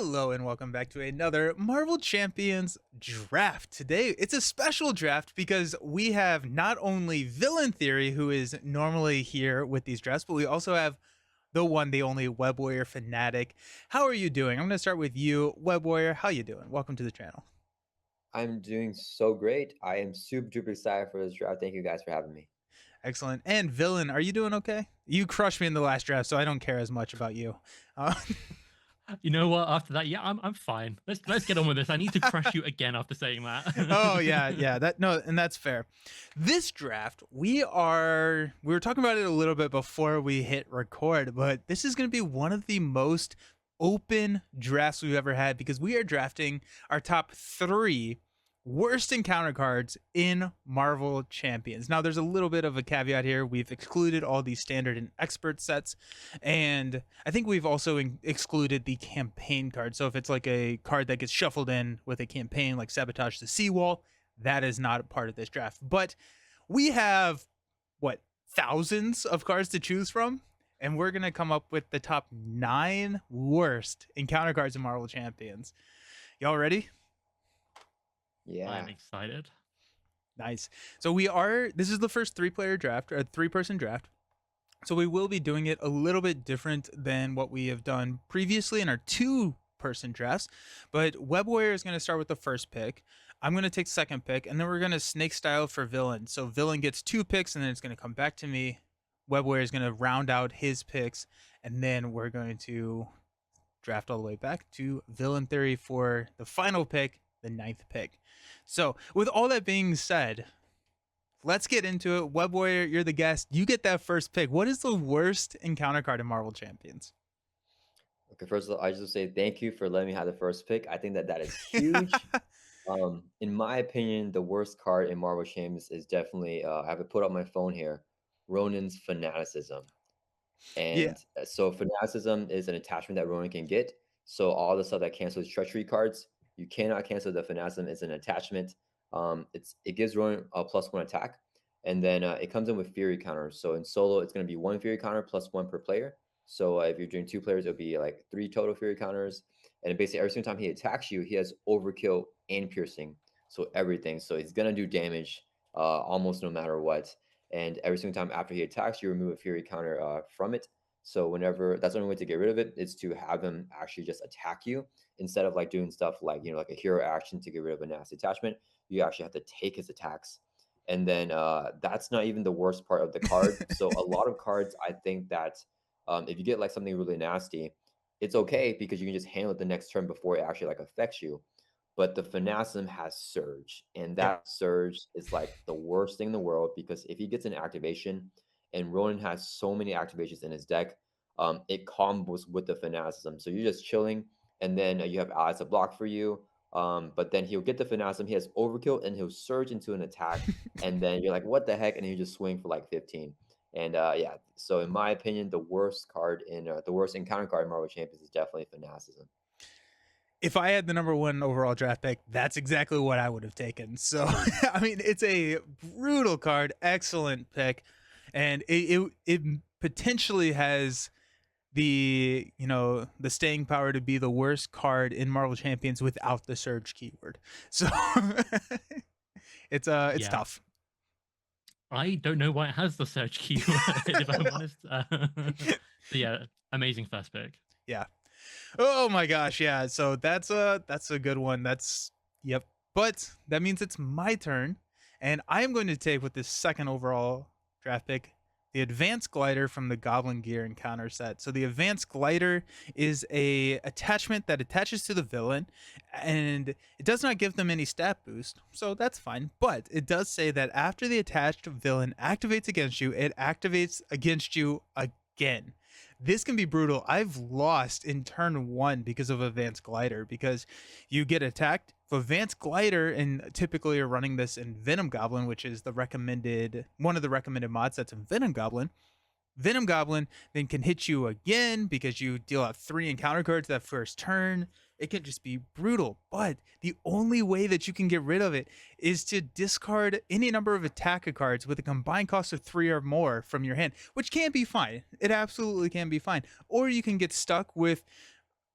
Hello and welcome back to another Marvel Champions draft. Today it's a special draft because we have not only Villain Theory, who is normally here with these drafts, but we also have the one, the only Web Warrior Fanatic. How are you doing? I'm going to start with you, Web Warrior. How you doing? Welcome to the channel. I'm doing so great. I am super duper excited for this draft. Thank you guys for having me. Excellent. And Villain, are you doing okay? You crushed me in the last draft, so I don't care as much about you. Uh, You know what? After that, yeah, I'm fine. Let's get on with this. I need to crush you again after saying oh that. yeah, that no, and that's fair. This draft, we were talking about it a little bit before we hit record, but this is going to be one of the most open drafts we've ever had because we are drafting our top 3 worst encounter cards in Marvel Champions. Now, there's a little bit of a caveat here. We've excluded all these standard and expert sets, and I think we've also excluded the campaign card. So if it's like a card that gets shuffled in with a campaign, like Sabotage the Seawall, that is not a part of this draft. But we have, what, thousands of cards to choose from? And we're going to come up with the top 9 worst encounter cards in Marvel Champions. Y'all ready? Yeah. I'm excited. Nice. So this is the first 3-player draft, or a 3-person draft. So we will be doing it a little bit different than what we have done previously in our 2-person drafts. But Web Warrior is going to start with the first pick. I'm going to take the second pick, and then we're going to snake style for Villain. So Villain gets 2 picks, and then it's going to come back to me. Web Warrior is going to round out his picks, and then we're going to draft all the way back to Villain Theory for the final pick, the 9th pick. So with all that being said, let's get into it. Web Warrior, you're the guest. You get that first pick. What is the worst encounter card in Marvel Champions? Okay, first of all, I just say thank you for letting me have the first pick. I think that is huge. In my opinion, the worst card in Marvel Champions is definitely, I have it put on my phone here, Ronin's Fanaticism. Yeah. And so Fanaticism is an attachment that Ronin can get. So all the stuff that cancels treachery cards, you cannot cancel the Fanaticism. It's an attachment. It gives Ronin a +1 attack, and then it comes in with Fury counters. So in solo, it's going to be 1 Fury counter +1 per player. So if you're doing 2 players, it'll be like 3 total Fury counters. And basically, every single time he attacks you, he has Overkill and Piercing. So everything. So he's going to do damage almost no matter what. And every single time after he attacks, you remove a Fury counter from it. So whenever, that's the only way to get rid of it, is to have him actually just attack you instead of like doing stuff like, like a hero action to get rid of a nasty attachment. You actually have to take his attacks. And then that's not even the worst part of the card. So a lot of cards, I think that if you get like something really nasty, it's okay because you can just handle it the next turn before it actually like affects you. But the Fanaticism has Surge, and Yep. that Surge is like the worst thing in the world because if he gets an activation, and Ronin has so many activations in his deck, it combos with the Fanaticism. So you're just chilling, and then you have allies to block for you. But then he'll get the Fanaticism, he has Overkill, and he'll surge into an attack, and then you're like, what the heck? And you just swing for like 15. And yeah, so in my opinion, the worst card in the worst encounter card in Marvel Champions is definitely Fanaticism. If I had the number 1 overall draft pick, that's exactly what I would have taken. So, I mean, it's a brutal card, excellent pick, and it potentially has the staying power to be the worst card in Marvel Champions without the Surge keyword. So it's Yeah, tough. I don't know why it has the search keyword. If I'm honest. So yeah, amazing first pick. Yeah. Oh my gosh, yeah. So that's a good one. Yep. But that means it's my turn, and I am going to take with this second overall draft pick the Advanced Glider from the Goblin Gear Encounter set. So the Advanced Glider is a attachment that attaches to the villain, and it does not give them any stat boost, so that's fine. But it does say that after the attached villain activates against you, it activates against you again. This can be brutal. I've lost in turn 1 because of Advanced Glider, because you get attacked. If Advanced Glider, and typically you're running this in Venom Goblin, which is one of the recommended mod sets in Venom Goblin. Venom Goblin then can hit you again because you deal out 3 encounter cards that first turn. It can just be brutal, but the only way that you can get rid of it is to discard any number of attacker cards with a combined cost of 3 or more from your hand, which can be fine. It absolutely can be fine. Or you can get stuck with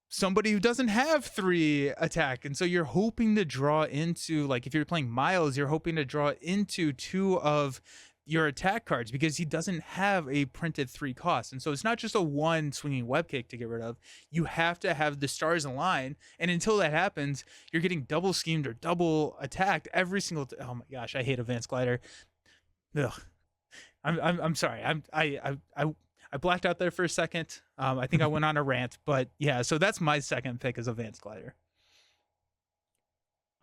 somebody who doesn't have 3 attack, and so you're hoping to draw into, like, if you're playing Miles, you're hoping to draw into 2 of your attack cards because he doesn't have a printed 3 cost. And so it's not just a 1 swinging web kick to get rid of. You have to have the stars align, and until that happens, you're getting double schemed or double attacked every single oh my gosh, I hate Advanced Glider. Ugh. I'm sorry. I blacked out there for a second. I think I went on a rant, but yeah. So that's my second pick as Advanced Glider.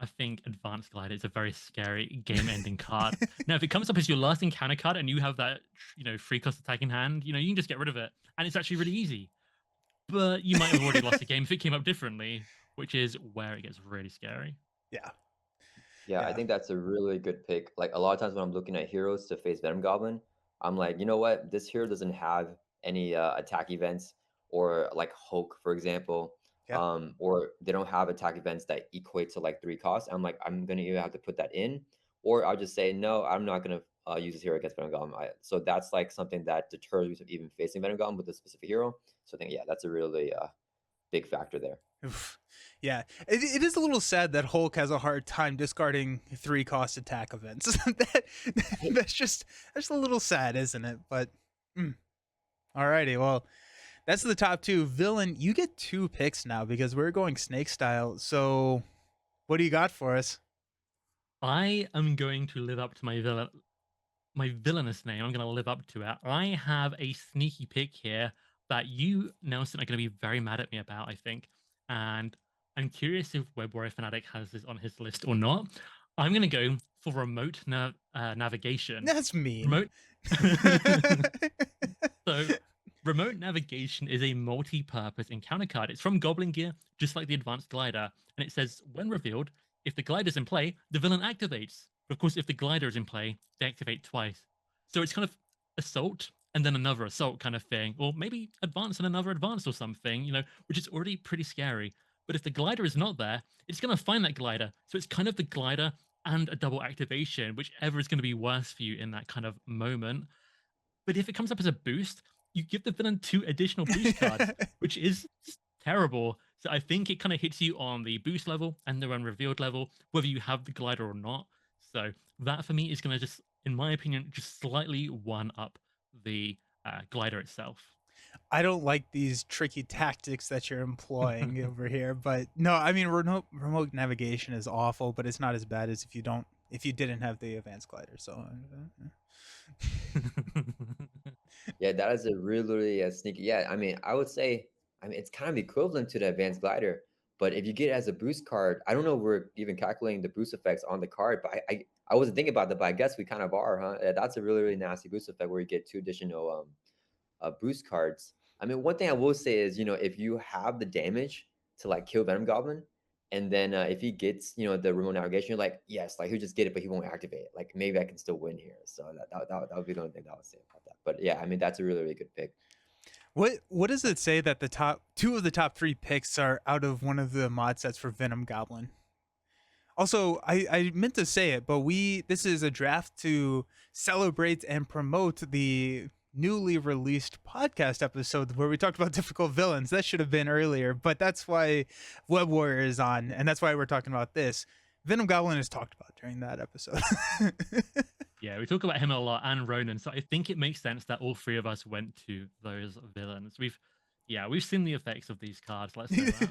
I think Advanced Glider is a very scary game-ending card. Now, if it comes up as your last encounter card and you have that, free cost attack in hand, you can just get rid of it, and it's actually really easy. But you might have already lost the game if it came up differently, which is where it gets really scary. Yeah. Yeah, I think that's a really good pick. Like a lot of times when I'm looking at heroes to face Venom Goblin, I'm like, you know what? This hero doesn't have any attack events or like Hulk, for example, Yep. or they don't have attack events that equate to like 3 costs. I'm like, I'm gonna either have to put that in, or I'll just say no, I'm not gonna use this hero against Venom Goblin. So that's like something that deters me from even facing Venom Goblin with a specific hero. So I think yeah, that's a really big factor there. Oof. Yeah, it is a little sad that Hulk has a hard time discarding 3 cost attack events. That's a little sad, isn't it? But alrighty, well, that's the top 2. Villain, you get 2 picks now because we're going snake style. So, what do you got for us? I am going to live up to my villainous name. I'm going to live up to it. I have a sneaky pick here that you, Nelson, are going to be very mad at me about, I think. And I'm curious if Web Warrior Fanatic has this on his list or not. I'm going to go for remote navigation. That's mean. Remote. So, remote navigation is a multi-purpose encounter card. It's from Goblin Gear, just like the Advanced Glider. And it says, when revealed, if the glider's in play, the villain activates. Of course, if the glider is in play, they activate twice. So it's kind of assault and then another assault kind of thing, or maybe advance and another advance or something, which is already pretty scary. But if the glider is not there, it's going to find that glider. So it's kind of the glider and a double activation, whichever is going to be worse for you in that kind of moment. But if it comes up as a boost, you give the villain 2 additional boost cards, which is terrible. So I think it kind of hits you on the boost level and the unrevealed level, whether you have the glider or not. So that for me is going to just, in my opinion, just slightly one up the glider itself. I don't like these tricky tactics that you're employing over here, but no, I mean remote navigation is awful, but it's not as bad as if you didn't have the Advanced Glider. So Yeah, that is a really sneaky. Yeah, I mean, I would say, it's kind of equivalent to the Advanced Glider, but if you get it as a boost card, I don't know if we're even calculating the boost effects on the card, but I wasn't thinking about that, but I guess we kind of are, huh? Yeah, that's a really, really nasty boost effect where you get 2 additional boost cards. I mean, one thing I will say is, if you have the damage to like kill Venom Goblin, and then if he gets, the remote navigation, you're like, yes, like he'll just get it, but he won't activate it. Like maybe I can still win here. So that would be the only thing that I would say about that. But yeah, I mean, that's a really, really good pick. what does it say that the top 2 of the top 3 picks are out of one of the mod sets for Venom Goblin? Also, I meant to say it, but this is a draft to celebrate and promote the newly released podcast episode where we talked about difficult villains. That should have been earlier, but that's why Web Warrior is on, and that's why we're talking about this. Venom Goblin is talked about during that episode. Yeah, we talk about him a lot, and Ronan. So I think it makes sense that all 3 of us went to those villains. We've seen the effects of these cards. Let's say that.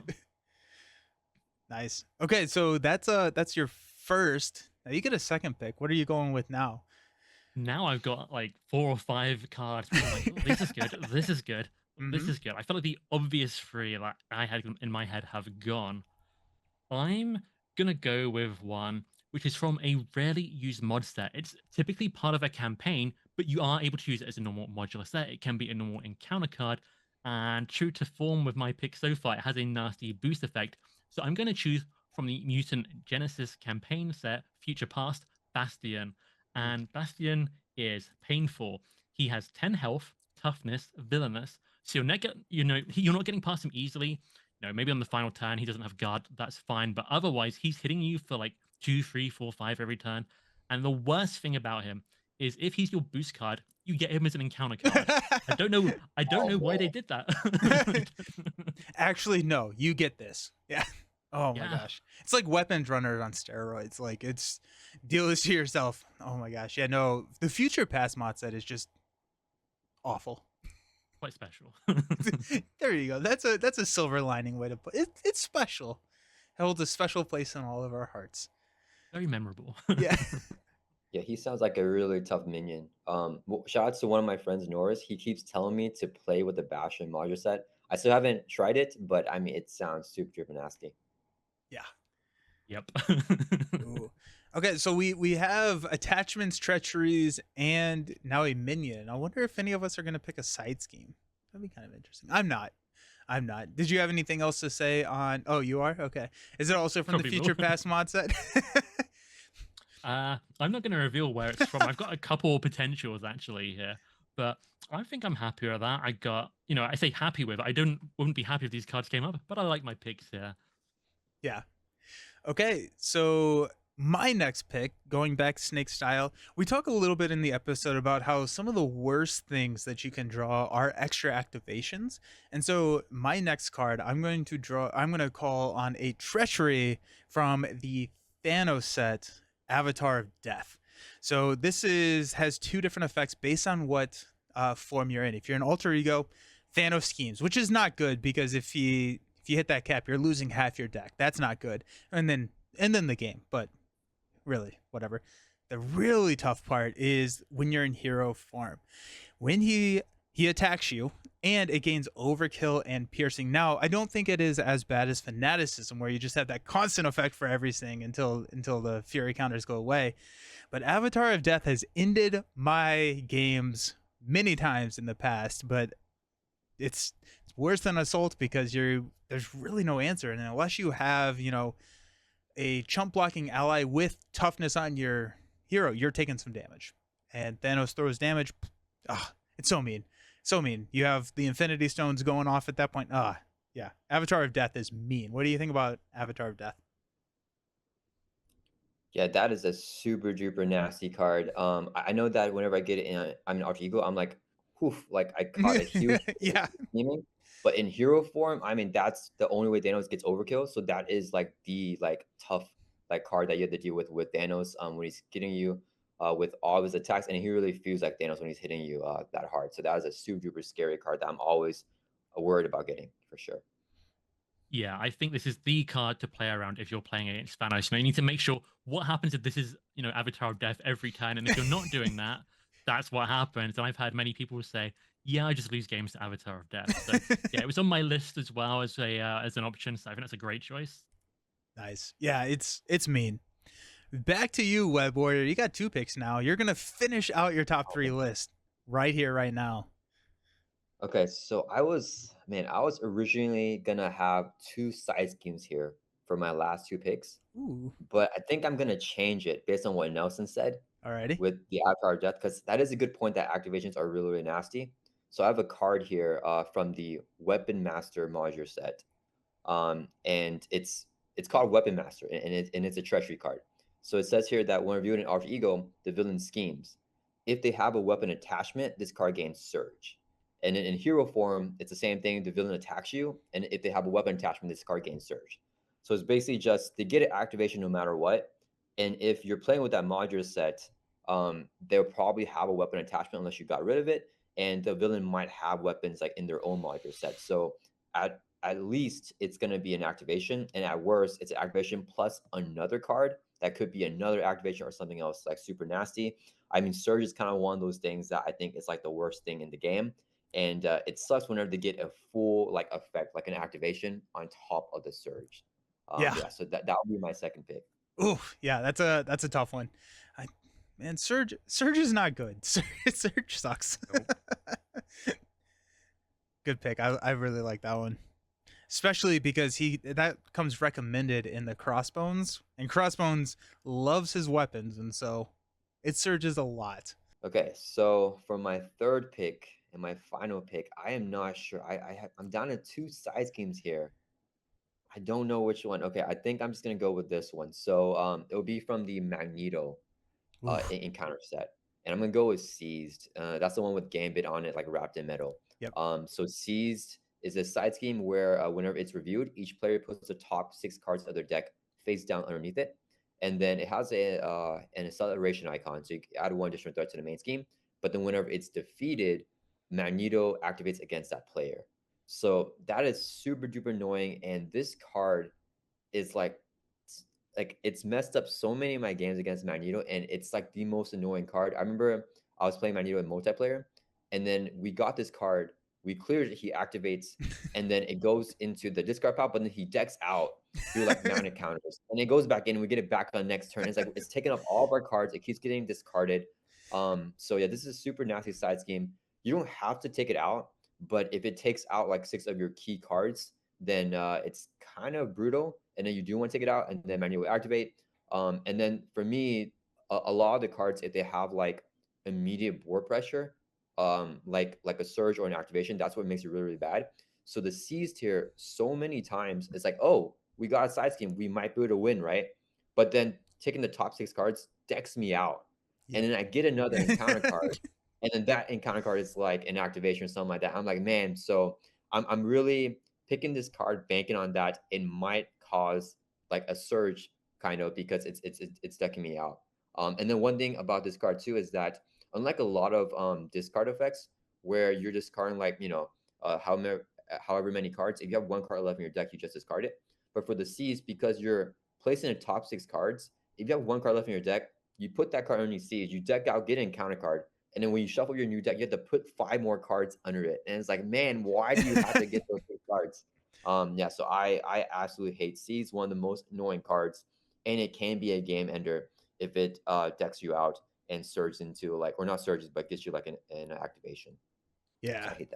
Nice. Okay, so that's your first. Now you get a second pick. What are you going with now? Now I've got like 4 or 5 cards. I'm like, oh, this is good. This is good. This is good. I feel like the obvious 3 that I had in my head have gone. I'm gonna go with one which is from a rarely used mod set. It's typically part of a campaign, but you are able to use it as a normal modular set. It can be a normal encounter card, and true to form with my pick so far, it has a nasty boost effect. So I'm going to choose from the Mutant Genesis campaign set, Future Past, Bastion. And Bastion is painful. He has 10 health, toughness, villainous. So you're not getting past him easily. Maybe on the final turn he doesn't have guard. That's fine. But otherwise, he's hitting you for like 2, 3, 4, 5 every turn. And the worst thing about him is if he's your boost card, you you get him as an encounter card. I don't know. I don't Oh know why they man. did that. Actually, no, you get this. Yeah. Oh my Yeah. gosh. It's like weapons runners on steroids. Like it's deal this to yourself. Oh my gosh. Yeah, no. The future pass mod set is just awful. Quite special. There you go. That's a silver lining way to put it. It's special. It holds a special place in all of our hearts. Very memorable. Yeah. Yeah, he sounds like a really tough minion. Shout out to one of my friends, Norris. He keeps telling me to play with the Bastion modular set. I still haven't tried it, but I mean, it sounds super duper nasty. Yeah. Yep. Ooh. Okay, so we have attachments, treacheries, and now a minion. I wonder if any of us are gonna pick a side scheme. That'd be kind of interesting. I'm not. I'm not. Did you have anything else to say on? Oh, you are. Okay. Is it also from the Probably will. Future Pass mod set? I'm not going to reveal where it's from. I've got a couple potentials actually here, but I think I'm happy with that. I got, I say happy with. I wouldn't be happy if these cards came up, but I like my picks here. Yeah. Okay, so my next pick, going back snake style, we talk a little bit in the episode about how some of the worst things that you can draw are extra activations. And so my next card, I'm going to call on a treachery from the Thanos set, Avatar of Death. So this has two different effects based on what form you're in. If you're an alter ego, Thanos schemes, which is not good because if you hit that cap, you're losing half your deck. That's not good. And then the game. But really, whatever. The really tough part is when you're in hero form. When he attacks you and it gains overkill and piercing. Now, I don't think it is as bad as fanaticism where you just have that constant effect for everything until the fury counters go away. But Avatar of Death has ended my games many times in the past, but it's worse than assault because there's really no answer, and unless you have a chump blocking ally with toughness on your hero, you're taking some damage. And Thanos throws damage. It's so mean, so mean. You have the Infinity Stones going off at that point. Yeah, Avatar of Death is mean. What do you think about Avatar of Death? Yeah, that is a super duper nasty card. I know that whenever I get it in, I'm an alter ego, I'm like, poof, like I caught a huge Yeah. scheming. But in hero form, I mean, that's the only way Thanos gets overkill. So that is like the tough card that you have to deal with Thanos when he's getting you with all of his attacks, and he really feels like Thanos when he's hitting you that hard. So that is a super duper scary card that I'm always worried about getting for sure. Yeah, I think this is the card to play around if you're playing against Thanos. You need to make sure what happens if this is, Avatar of Death every turn. And if you're not doing that, that's what happens. And I've had many people say, yeah, I just lose games to Avatar of Death. So yeah, it was on my list as well as an option. So I think that's a great choice. Nice. Yeah, it's mean. Back to you, Web Warrior. You got two picks now. You're gonna finish out your top three list right here, right now. Okay, so I was originally gonna have two side schemes here for my last two picks, Ooh. but I think I'm gonna change it based on what Nelson said Alrighty. with the Avatar of Death, because that is a good point that activations are really, really nasty. So I have a card here from the Weapon Master modular set, and it's called Weapon Master, and it's a treachery card. So it says here that when reviewed in Alter Ego, the villain schemes. If they have a weapon attachment, this card gains Surge. And in hero form, it's the same thing. The villain attacks you, and if they have a weapon attachment, this card gains Surge. So it's basically just they get an activation no matter what. And if you're playing with that modular set, they'll probably have a weapon attachment unless you got rid of it. And the villain might have weapons like in their own modular set. So at least it's going to be an activation, and at worst, it's an activation plus another card that could be another activation or something else like super nasty. I mean, Surge is kind of one of those things that I think is like the worst thing in the game. And it sucks whenever they get a full effect, like an activation on top of the Surge. Yeah. Yeah, so that would be my second pick. Ooh, yeah, that's a tough one. Man, Surge is not good. Surge sucks. Nope. Good pick. I really like that one. Especially because that comes recommended in the Crossbones, and Crossbones loves his weapons, and so it surges a lot. Okay, so for my third pick and my final pick, I am not sure. I'm down to two side schemes here. I don't know which one. Okay, I think I'm just gonna go with this one. So it will be from the Magneto Oof. encounter set. and I'm gonna go with Seized. That's the one with Gambit on it, like wrapped in metal. Yep. So Seized is a side scheme where whenever it's reviewed, each player puts the top 6 cards of their deck face down underneath it, and then it has an acceleration icon, so you can add 1 additional threat to the main scheme. But then whenever it's defeated, Magneto activates against that player. So that is super duper annoying, and this card is like it's messed up so many of my games against Magneto, and it's like the most annoying card. I remember I was playing Magneto in multiplayer, and then we got this card, we cleared it, he activates, and then it goes into the discard pile, but then he decks out through like magnet counters, and it goes back in, and we get it back on next turn. It's like it's taking up all of our cards, it keeps getting discarded. So yeah, this is a super nasty side scheme. You don't have to take it out, but if it takes out like 6 of your key cards, then it's kind of brutal. And then you do want to take it out, and then manually activate. And then for me, a lot of the cards, if they have like immediate board pressure, like a surge or an activation, that's what makes it really, really bad. So the seized here, so many times, it's like, oh, we got a side scheme, we might be able to win, right? But then taking the top 6 cards decks me out, and then I get another encounter card, and then that encounter card is like an activation or something like that. I'm like, man, so I'm really picking this card, banking on that it might cause like a surge, kind of, because it's decking me out. And then one thing about this card too is that unlike a lot of discard effects where you're discarding like however many cards, if you have 1 card left in your deck, you just discard it. But for the C's, because you're placing the top 6 cards, if you have 1 card left in your deck, you put that card on your C's, you deck out, get an encounter card, and then when you shuffle your new deck, you have to put 5 more cards under it. And it's like, man, why do you have to get those 6 cards? Yeah, so I absolutely hate Seeds, one of the most annoying cards, and it can be a game ender if it decks you out and surges into like, or not surges, but gets you like an activation. So Yeah. I hate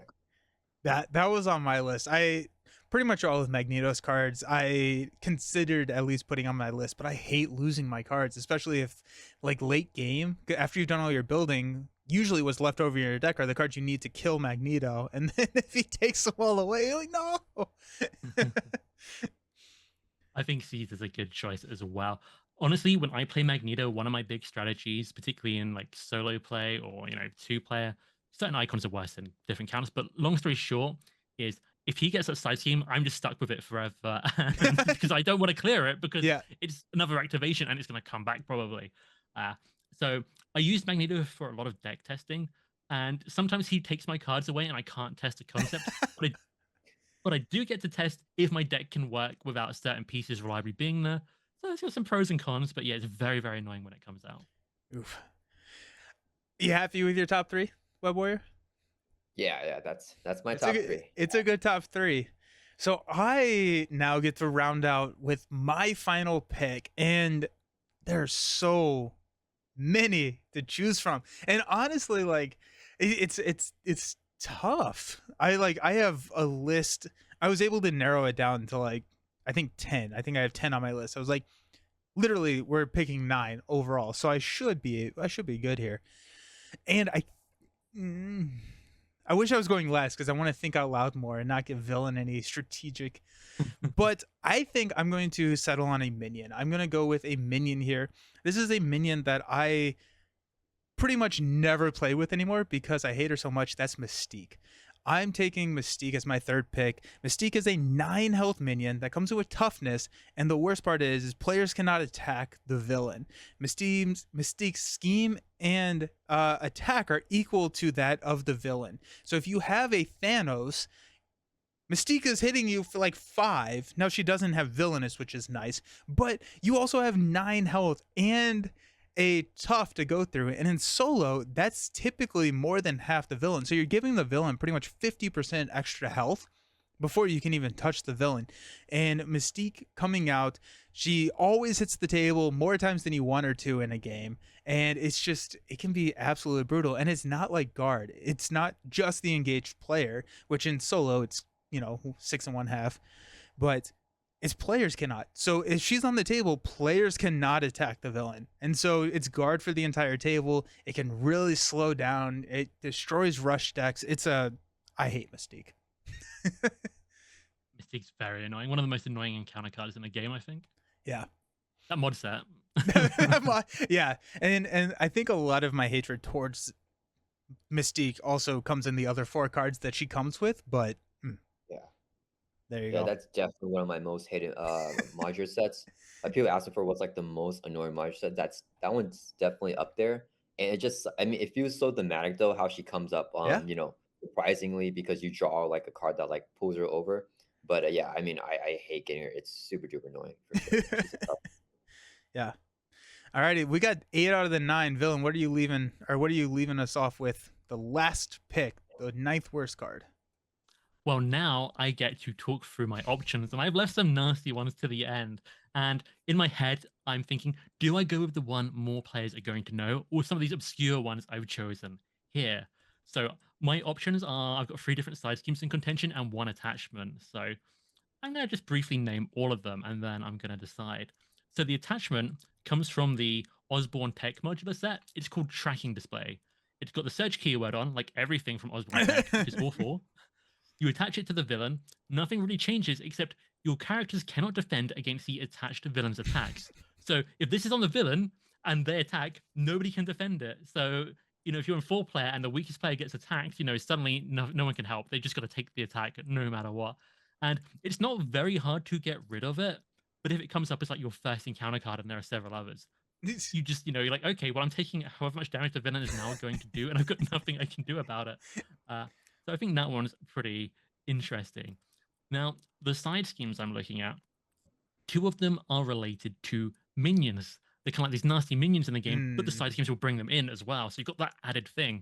that. That was on my list. I pretty much all of Magneto's cards I considered at least putting on my list, but I hate losing my cards, especially if like late game after you've done all your building. Usually, what's left over in your deck are the cards you need to kill Magneto, and then if he takes them all away, you're like, no. I think Seeds is a good choice as well. Honestly, when I play Magneto, one of my big strategies, particularly in like solo play or 2-player, certain icons are worse than different counters. But long story short, is if he gets that side scheme, I'm just stuck with it forever because I don't want to clear it because Yeah. it's another activation and it's going to come back probably. So I use Magneto for a lot of deck testing, and sometimes he takes my cards away and I can't test a concept. But I do get to test if my deck can work without certain pieces reliably being there. So it's got some pros and cons, but yeah, it's very, very annoying when it comes out. Oof. You happy with your top 3, Web Warrior? Yeah, that's my It's top a, 3. It's a good top 3. So I now get to round out with my final pick, and there's so many to choose from. And honestly, like it's tough. I have a list. I was able to narrow it down to like I think 10. I think I have 10 on my list. I was like, literally, we're picking 9 overall, so I should be good here. And I wish I was going last because I want to think out loud more and not give villain any strategic. But I think I'm going to settle on a minion. I'm going to go with a minion here. This is a minion that I pretty much never play with anymore because I hate her so much. That's Mystique. I'm taking Mystique as my 3rd pick. Mystique is a 9 health minion that comes with toughness, and the worst part is players cannot attack the villain. Mystique's scheme and attack are equal to that of the villain. So if you have a Thanos, Mystique is hitting you for like 5. Now she doesn't have villainous, which is nice, but you also have 9 health and a tough to go through. And in solo, that's typically more than half the villain. So you're giving the villain pretty much 50% extra health before you can even touch the villain. And Mystique coming out, she always hits the table more times than you want her to in a game. And it's just, it can be absolutely brutal. And it's not like guard. It's not just the engaged player, which in solo, it's 6 and 1/2, but it's players cannot. So if she's on the table, players cannot attack the villain, and so it's guard for the entire table. It can really slow down. It destroys rush decks. I hate Mystique. Mystique's very annoying. One of the most annoying encounter cards in the game, I think. Yeah. That mod set, Yeah, and I think a lot of my hatred towards Mystique also comes in the other 4 cards that she comes with, but Yeah. there you Yeah, go. that's definitely one of my most hated modular sets. Like people asking for what's like the most annoying modular set. That one's definitely up there. And it just, I mean, it feels so thematic though how she comes up. Yeah. Surprisingly because you draw like a card that like pulls her over. But yeah, I mean, I hate getting her. It's super duper annoying for sure. She's a tough. Yeah. Alrighty, we got 8 out of the 9. Villain, what are you leaving, or what are you leaving us off with? The last pick, the ninth worst card. Well, now I get to talk through my options, and I've left some nasty ones to the end. And in my head, I'm thinking, do I go with the one more players are going to know, or some of these obscure ones I've chosen here? So my options are I've got 3 different side schemes in contention and 1 attachment. So I'm going to just briefly name all of them, and then I'm going to decide. So the attachment comes from the Osborne Tech modular set. It's called Tracking Display. It's got the search keyword on, like everything from Osborne Tech, which is awful. You attach it to the villain. Nothing really changes except your characters cannot defend against the attached villain's attacks. So if this is on the villain and they attack, nobody can defend it. So if you're in 4 player and the weakest player gets attacked, suddenly no one can help. They just got to take the attack no matter what. And it's not very hard to get rid of it. But if it comes up as like your first encounter card and there are several others, you just, you're like, okay, well, I'm taking however much damage the villain is now going to do, and I've got nothing I can do about it. So I think that one's pretty interesting. Now, the side schemes I'm looking at, 2 of them are related to minions. They're kind of like these nasty minions in the game, but the Mm. side schemes will bring them in as well. So you've got that added thing.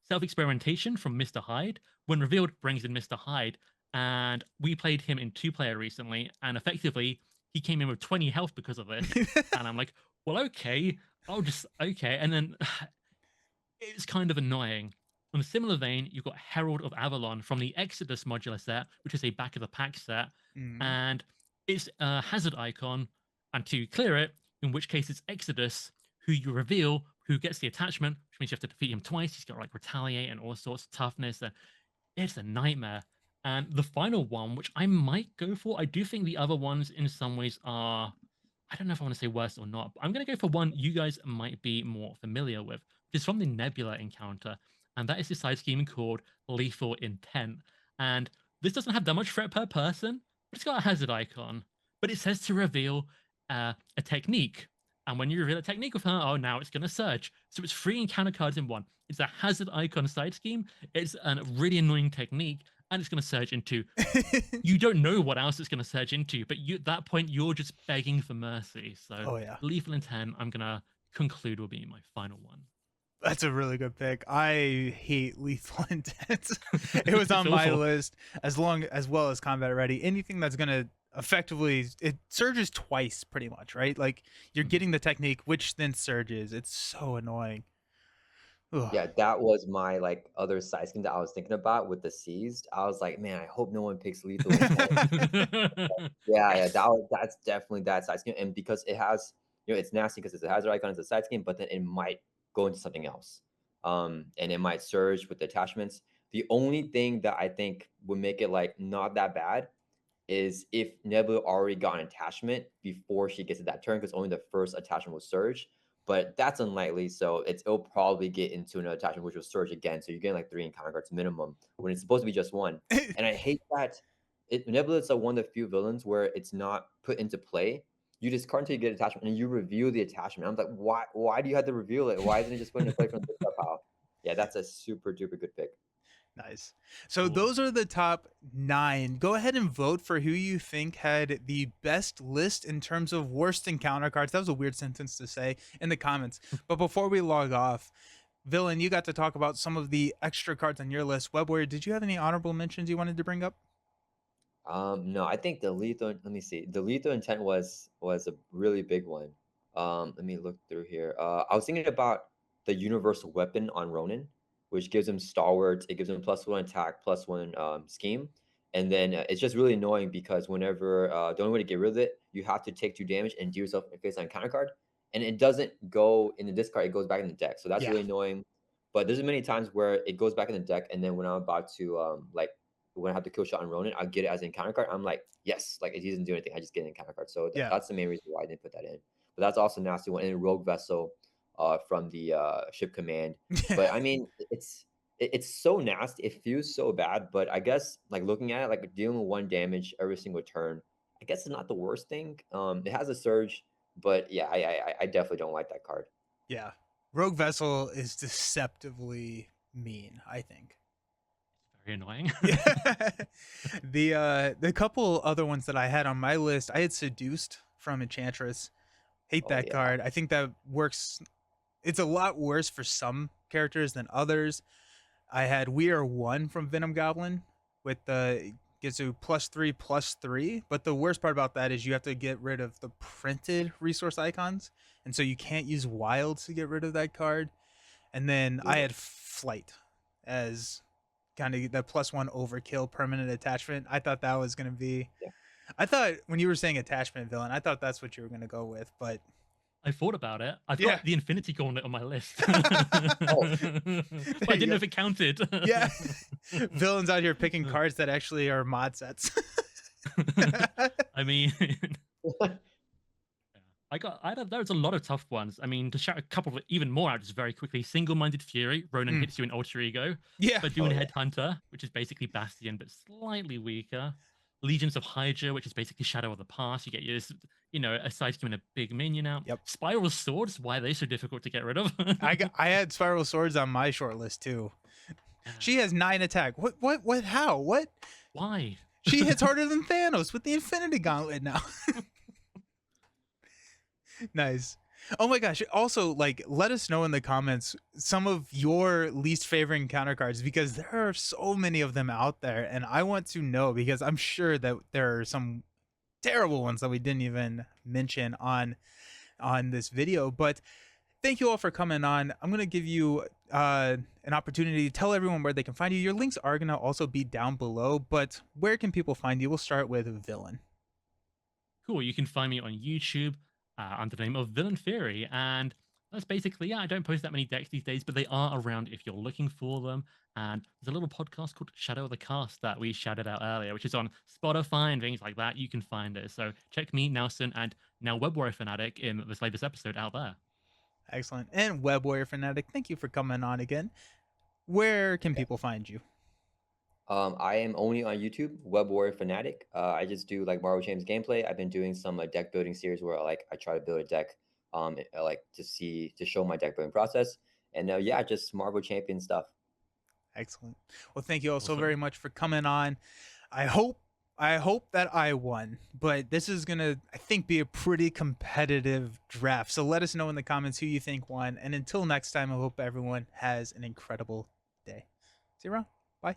Self-experimentation from Mr. Hyde, when revealed, brings in Mr. Hyde. And we played him in 2-player recently, and effectively, he came in with 20 health because of this. And I'm like, well, okay, okay. And then it's kind of annoying. On a similar vein, you've got Herald of Avalon from the Exodus modular set, which is a back of the pack set, Mm. and it's a hazard icon. And to clear it, in which case it's Exodus, who you reveal who gets the attachment, which means you have to defeat him twice. He's got like retaliate and all sorts of toughness, and it's a nightmare. And the final one, which I might go for, I do think the other ones in some ways are, I don't know if I want to say worse or not, but I'm going to go for one you guys might be more familiar with, which is from the Nebula encounter. And that is this side scheme called Lethal Intent. And this doesn't have that much threat per person, but it's got a hazard icon. But it says to reveal a technique. And when you reveal a technique with her, oh, now it's going to surge. So it's 3 encounter cards in one. It's a hazard icon side scheme. It's a really annoying technique, and it's going to surge into. You don't know what else it's going to surge into, but at that point, you're just begging for mercy. So, Oh yeah, Lethal Intent, I'm going to conclude will be my final one. that's a really good pick. I hate Lethal Intent. It was on my awful. list as well as Combat Ready. Anything that's gonna effectively, it surges twice pretty much, right? Like you're getting the technique, which then surges. It's so annoying. Ugh. Yeah, that was my like other side scheme that I was thinking about with the seized. I was like, man, I hope no one picks lethal intent. Yeah, Yes. that's definitely that side scheme. And because it has, it's nasty because it's a hazard icon, it's a side scheme, but then it might go into something else. And it might surge with the attachments. The only thing that I think would make it like not that bad is if Nebula already got an attachment before she gets to that turn, because only the first attachment will surge. But that's unlikely, so it'll probably get into another attachment, which will surge again. So you're getting like 3 encounter cards minimum when it's supposed to be just 1. And I hate that Nebula is one of the few villains where it's not put into play. You discard until you get attachment, and you reveal the attachment. I'm like, why? Why do you have to reveal it? Why isn't it just put into play from the pile? Yeah, that's a super duper good pick. Nice. So Cool. those are the top 9. Go ahead and vote for who you think had the best list in terms of worst encounter cards. That was a weird sentence to say in the comments. But before we log off, Villain, you got to talk about some of the extra cards on your list. Web Warrior, did you have any honorable mentions you wanted to bring up? No, I think the lethal. Let me see. The lethal intent was a really big one. Let me look through here. I was thinking about the universal weapon on Ronin, which gives him stalwart. It gives him +1 attack, +1 scheme, and then it's just really annoying because whenever the only way to get rid of it, you have to take 2 damage and do yourself a face on counter card, and it doesn't go in the discard. It goes back in the deck, so that's Yeah. really annoying. But there's many times where it goes back in the deck, and then when I'm about to like when I have the kill shot on Ronin, I'll get it as an encounter card. I'm like, yes, like it doesn't do anything. I just get an encounter card. So Yeah. that's the main reason why I didn't put that in. but that's also a nasty one. And Rogue Vessel from the ship command. Yeah. But I mean, it's so nasty. It feels so bad. But I guess like looking at it, like dealing with 1 damage every single turn, I guess it's not the worst thing. It has a surge, but yeah, I definitely don't like that card. Yeah. Rogue Vessel is deceptively mean, I think. Very annoying. Yeah. The couple other ones that I had on my list, I had Seduced from Enchantress. Hate Oh that yeah. card. I think that works. It's a lot worse for some characters than others. I had We Are One from Venom Goblin with the gives you +3/+3. But the worst part about that is you have to get rid of the printed resource icons. And so you can't use wilds to get rid of that card. And then I Yeah. had Flight as kind of the +1 overkill permanent attachment. I thought that was going to be. Yeah. I thought when you were saying attachment villain, I thought that's what you were going to go with. But I thought about it. I've Yeah. got the Infinity Gauntlet on my list. Oh. But I didn't know if it counted. yeah, villains out here picking cards that actually are mod sets. I mean, there was a lot of tough ones. I mean, to shout a couple of even more out just very quickly. Single-Minded Fury, Ronan hits you in Alter Ego. Yeah. But Dune Oh, yeah. Headhunter, which is basically Bastion, but slightly weaker. Legions of Hydra, which is basically Shadow of the Past. You get your, a side and a big minion out. Yep. Spiral Swords, why are they so difficult to get rid of? I had Spiral Swords on my short list too. She has 9 attack. What, how? What? Why? She hits harder than Thanos with the Infinity Gauntlet now. Nice. Oh my gosh. Also, like, let us know in the comments some of your least favorite encounter cards, because there are so many of them out there. And I want to know, because I'm sure that there are some terrible ones that we didn't even mention on this video. But thank you all for coming on. I'm going to give you an opportunity to tell everyone where they can find you. Your links are going to also be down below, but where can people find you? We'll start with Villain. Cool. You can find me on YouTube under the name of Villain Theory. And that's basically, I don't post that many decks these days, but they are around if you're looking for them. And there's a little podcast called Shadow of the Cast that we shouted out earlier, which is on Spotify and things like that. You can find it. So check me, Nelson, and now Web Warrior Fanatic in this latest episode out there. Excellent. And Web Warrior Fanatic, thank you for coming on again. Where can people find you? I am only on YouTube, Web Warrior Fanatic. I just do like Marvel Champions gameplay. I've been doing some deck building series where I try to build a deck, like to show my deck building process, and yeah, just Marvel Champion stuff. Excellent. Well, thank you all so Awesome. very much for coming on. I hope that I won, but this is gonna, I think, be a pretty competitive draft. So let us know in the comments who you think won. And until next time, I hope everyone has an incredible day. See you around. Bye.